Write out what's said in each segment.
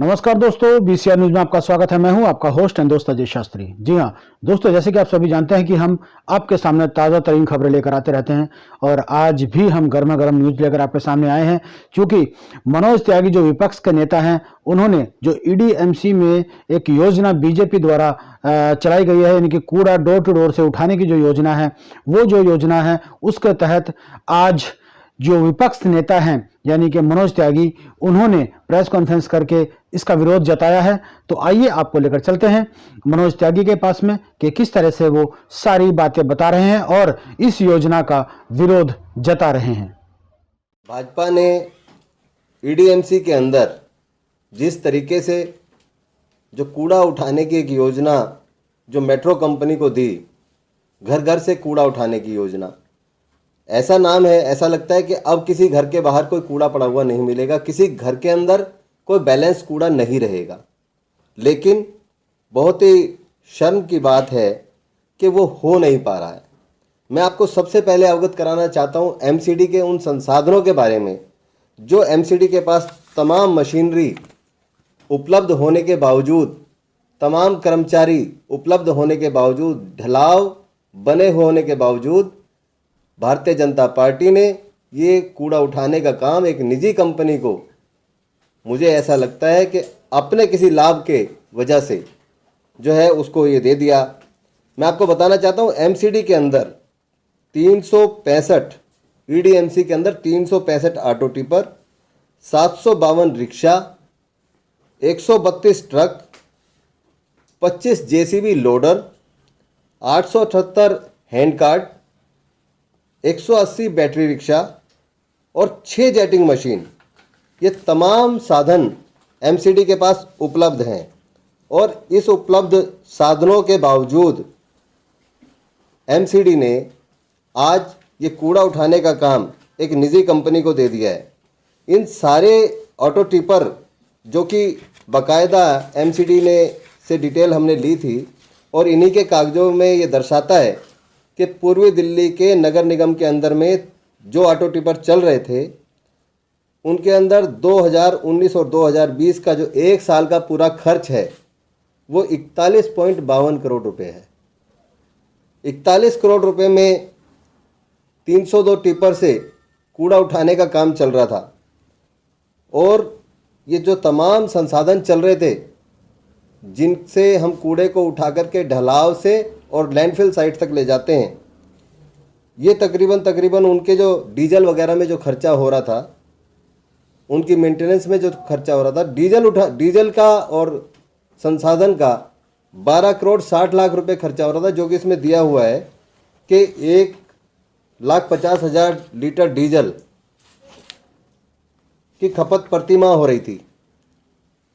नमस्कार दोस्तों, BCR news में आपका स्वागत है। मैं हूं आपका होस्ट एंड दोस्त अजय शास्त्री। जी हां दोस्तों, जैसे कि आप सभी जानते हैं कि हम आपके सामने ताज़ा तरीन खबरें लेकर आते रहते हैं और आज भी हम गर्मा गर्म न्यूज लेकर आपके सामने आए हैं। क्योंकि मनोज त्यागी जो विपक्ष के नेता हैं, उन्होंने जो ईडीएमसी में एक योजना बीजेपी द्वारा चलाई गई है, यानी कि कूड़ा डोर टू डोर से उठाने की जो योजना है, वो जो योजना है उसके तहत आज जो विपक्ष नेता हैं यानी कि मनोज त्यागी, उन्होंने प्रेस कॉन्फ्रेंस करके इसका विरोध जताया है। तो आइए आपको लेकर चलते हैं मनोज त्यागी के पास में कि किस तरह से वो सारी बातें बता रहे हैं और इस योजना का विरोध जता रहे हैं। भाजपा ने ईडीएमसी के अंदर जिस तरीके से जो कूड़ा उठाने की एक योजना जो मेट्रो कंपनी को दी, घर घर से कूड़ा उठाने की योजना, ऐसा नाम है, ऐसा लगता है कि अब किसी घर के बाहर कोई कूड़ा पड़ा हुआ नहीं मिलेगा, किसी घर के अंदर कोई बैलेंस कूड़ा नहीं रहेगा। लेकिन बहुत ही शर्म की बात है कि वो हो नहीं पा रहा है। मैं आपको सबसे पहले अवगत कराना चाहता हूँ एमसीडी के उन संसाधनों के बारे में जो एमसीडी के पास तमाम मशीनरी उपलब्ध होने के बावजूद, तमाम कर्मचारी उपलब्ध होने के बावजूद, ढलाव बने होने के बावजूद भारतीय जनता पार्टी ने ये कूड़ा उठाने का काम एक निजी कंपनी को, मुझे ऐसा लगता है कि अपने किसी लाभ के वजह से जो है उसको ये दे दिया। मैं आपको बताना चाहता हूँ एमसीडी के अंदर 365, ईडीएमसी के अंदर 365 auto tipper, 752 rickshaw, 132 truck, 25 JCB loader, 878 hand cart, 180 battery rickshaw और 6 जेटिंग मशीन, ये तमाम साधन एमसीडी के पास उपलब्ध हैं। और इस उपलब्ध साधनों के बावजूद एमसीडी ने आज ये कूड़ा उठाने का काम एक निजी कंपनी को दे दिया है। इन सारे ऑटो टिपर जो कि बाकायदा एमसीडी ने से डिटेल हमने ली थी और इन्हीं के कागजों में ये दर्शाता है कि पूर्वी दिल्ली के नगर निगम के अंदर में जो ऑटो टिपर चल रहे थे उनके अंदर 2019 और 2020 का जो एक साल का पूरा खर्च है वो 41.52 करोड़ रुपए है। 41 करोड़ रुपए में 302 टिपर से कूड़ा उठाने का काम चल रहा था। और ये जो तमाम संसाधन चल रहे थे जिनसे हम कूड़े को उठा करके ढलाव से और लैंडफिल साइट तक ले जाते हैं, ये तकरीबन उनके जो डीजल वगैरह में जो खर्चा हो रहा था, उनकी मेंटेनेंस में जो खर्चा हो रहा था, डीजल का और संसाधन का 12 करोड़ 60 लाख रुपए खर्चा हो रहा था, जो कि इसमें दिया हुआ है कि 1,50,000 लीटर डीजल की खपत प्रति माह हो रही थी।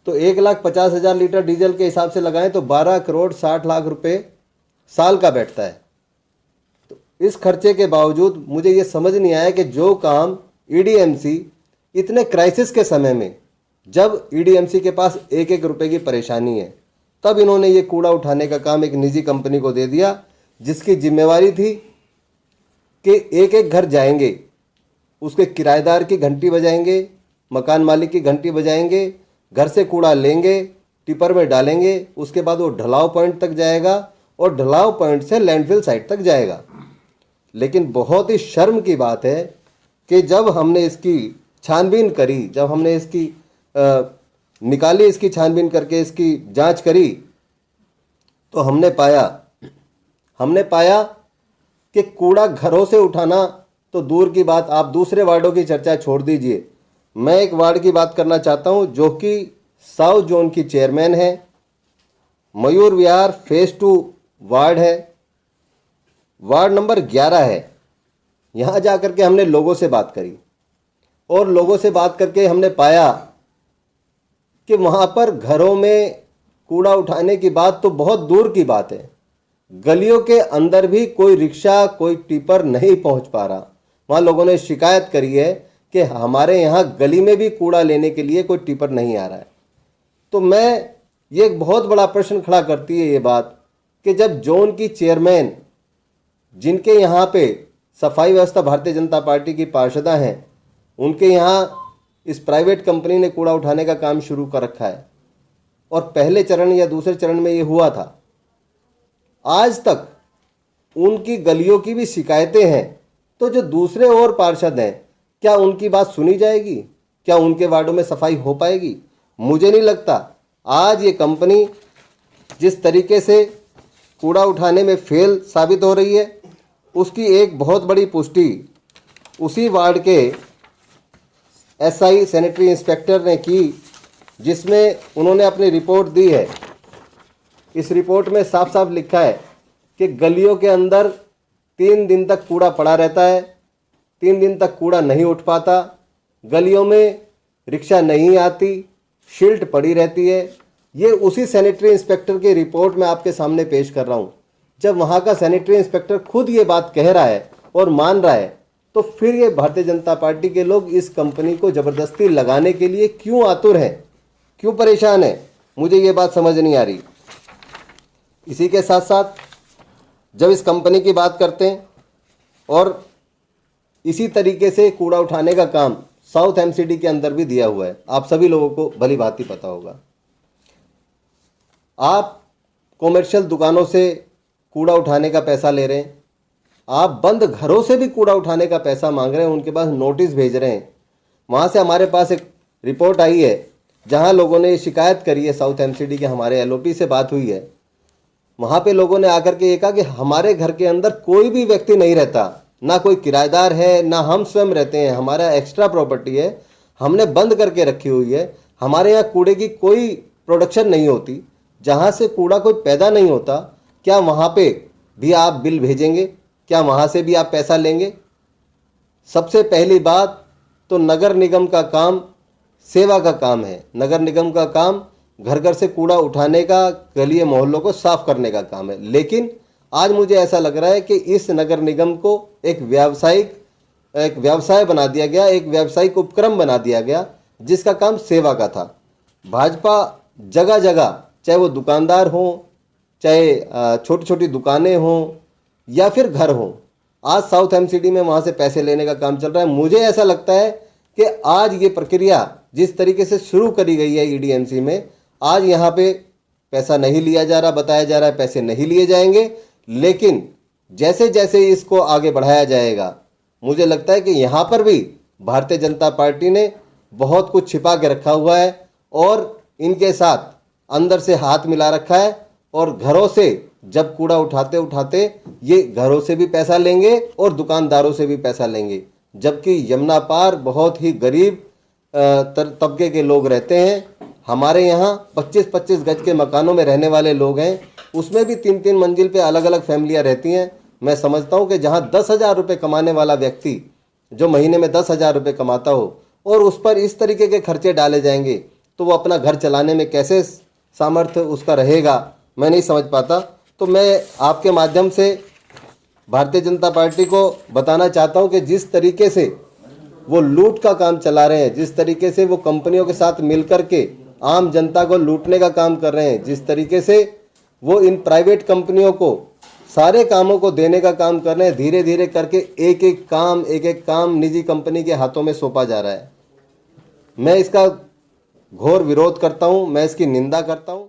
तो 1,50,000 लीटर डीजल के हिसाब से लगाएं तो 12 करोड़ 60 लाख रुपए साल का बैठता है। तो इस खर्चे के बावजूद मुझे ये समझ नहीं आया कि जो काम ईडीएमसी इतने क्राइसिस के समय में, जब ईडीएमसी के पास एक एक रुपए की परेशानी है, तब इन्होंने ये कूड़ा उठाने का काम एक निजी कंपनी को दे दिया, जिसकी जिम्मेवारी थी कि एक एक घर जाएंगे, उसके किराएदार की घंटी बजाएंगे, मकान मालिक की घंटी बजाएंगे, घर से कूड़ा लेंगे, टिपर में डालेंगे, उसके बाद वो ढलाव पॉइंट तक जाएगा और ढलाव पॉइंट से लैंडफिल साइट तक जाएगा। लेकिन बहुत ही शर्म की बात है कि जब हमने इसकी छानबीन करी, जब हमने इसकी निकाली, इसकी छानबीन करके इसकी जांच करी, तो हमने पाया कि कूड़ा घरों से उठाना तो दूर की बात, आप दूसरे वार्डों की चर्चा छोड़ दीजिए। मैं एक वार्ड की बात करना चाहता हूं जो कि साउथ जोन की चेयरमैन है, मयूर विहार फेज 2 वार्ड है, वार्ड नंबर 11 है। यहाँ जा कर के हमने लोगों से बात करी और लोगों से बात करके हमने पाया कि वहाँ पर घरों में कूड़ा उठाने की बात तो बहुत दूर की बात है, गलियों के अंदर भी कोई रिक्शा, कोई टिपर नहीं पहुँच पा रहा। वहाँ लोगों ने शिकायत करी है कि हमारे यहाँ गली में भी कूड़ा लेने के लिए कोई टिपर नहीं आ रहा है। तो ये एक बहुत बड़ा प्रश्न खड़ा करती है ये बात कि जब जोन की चेयरमैन, जिनके यहाँ पे सफाई व्यवस्था भारतीय जनता पार्टी की पार्षदा हैं, उनके यहाँ इस प्राइवेट कंपनी ने कूड़ा उठाने का काम शुरू कर रखा है और पहले चरण या दूसरे चरण में ये हुआ था, आज तक उनकी गलियों की भी शिकायतें हैं, तो जो दूसरे और पार्षद हैं, क्या उनकी बात सुनी जाएगी? क्या उनके वार्डों में सफाई हो पाएगी? मुझे नहीं लगता। आज ये कंपनी जिस तरीके से कूड़ा उठाने में फेल साबित हो रही है, उसकी एक बहुत बड़ी पुष्टि उसी वार्ड के एसआई सैनिटरी इंस्पेक्टर ने की, जिसमें उन्होंने अपनी रिपोर्ट दी है। इस रिपोर्ट में साफ साफ लिखा है कि गलियों के अंदर 3 दिन तक कूड़ा पड़ा रहता है, 3 दिन तक कूड़ा नहीं उठ पाता, गलियों में रिक्शा नहीं आती, शील्ड पड़ी रहती है। ये उसी सैनिटरी इंस्पेक्टर की रिपोर्ट मैं आपके सामने पेश कर रहा हूँ। जब वहाँ का सैनिटरी इंस्पेक्टर खुद ये बात कह रहा है और मान रहा है, तो फिर ये भारतीय जनता पार्टी के लोग इस कंपनी को ज़बरदस्ती लगाने के लिए क्यों आतुर हैं, क्यों परेशान हैं? मुझे ये बात समझ नहीं आ रही। इसी के साथ साथ जब इस कंपनी की बात करते हैं और इसी तरीके से कूड़ा उठाने का काम साउथ एमसीडी के अंदर भी दिया हुआ है, आप सभी लोगों को भली भांति पता होगा। आप कॉमर्शियल दुकानों से कूड़ा उठाने का पैसा ले रहे हैं, आप बंद घरों से भी कूड़ा उठाने का पैसा मांग रहे हैं, उनके पास नोटिस भेज रहे हैं। वहाँ से हमारे पास एक रिपोर्ट आई है जहाँ लोगों ने शिकायत करी है साउथ एमसीडी के, हमारे एलओपी से बात हुई है। वहाँ पे लोगों ने आकर के ये कहा कि हमारे घर के अंदर कोई भी व्यक्ति नहीं रहता, ना कोई किराएदार है, ना हम स्वयं रहते हैं, हमारा एक्स्ट्रा प्रॉपर्टी है, हमने बंद करके रखी हुई है, हमारे यहाँ कूड़े की कोई प्रोडक्शन नहीं होती, जहाँ से कूड़ा कोई पैदा नहीं होता। क्या वहाँ पे भी आप बिल भेजेंगे? क्या वहाँ से भी आप पैसा लेंगे? सबसे पहली बात तो नगर निगम का काम सेवा का काम है। नगर निगम का काम घर घर से कूड़ा उठाने का, गली मोहल्लों को साफ करने का काम है। लेकिन आज मुझे ऐसा लग रहा है कि इस नगर निगम को एक व्यवसाय बना दिया गया, एक व्यावसायिक उपक्रम बना दिया गया, जिसका काम सेवा का था। भाजपा जगह जगह, चाहे वो दुकानदार हों, चाहे छोटी छोटी दुकानें हों या फिर घर हों, आज साउथ एमसीडी में वहाँ से पैसे लेने का काम चल रहा है। मुझे ऐसा लगता है कि आज ये प्रक्रिया जिस तरीके से शुरू करी गई है ईडीएमसी में, आज यहाँ पे पैसा नहीं लिया जा रहा, बताया जा रहा है पैसे नहीं लिए जाएंगे। लेकिन जैसे जैसे इसको आगे बढ़ाया जाएगा, मुझे लगता है कि यहाँ पर भी भारतीय जनता पार्टी ने बहुत कुछ छिपा के रखा हुआ है और इनके साथ अंदर से हाथ मिला रखा है। और घरों से जब कूड़ा उठाते उठाते ये घरों से भी पैसा लेंगे और दुकानदारों से भी पैसा लेंगे, जबकि यमुना पार बहुत ही गरीब तबके के लोग रहते हैं। हमारे यहाँ 25-25 गज के मकानों में रहने वाले लोग हैं, उसमें भी 3-3 मंजिल पे अलग अलग फैमिलियाँ रहती हैं। मैं समझता हूँ कि जहाँ 10,000 रुपये कमाने वाला व्यक्ति, जो महीने में 10,000 रुपये कमाता हो, और उस पर इस तरीके के खर्चे डाले जाएंगे, तो वो अपना घर चलाने में कैसे सामर्थ्य उसका रहेगा, मैं नहीं समझ पाता। तो मैं आपके माध्यम से भारतीय जनता पार्टी को बताना चाहता हूं कि जिस तरीके से वो लूट का काम चला रहे हैं, जिस तरीके से वो कंपनियों के साथ मिलकर के आम जनता को लूटने का काम कर रहे हैं, जिस तरीके से वो इन प्राइवेट कंपनियों को सारे कामों को देने का काम कर रहे हैं, धीरे धीरे करके एक एक काम निजी कंपनी के हाथों में सौंपा जा रहा है। मैं इसका घोर विरोध करता हूं, मैं इसकी निंदा करता हूं।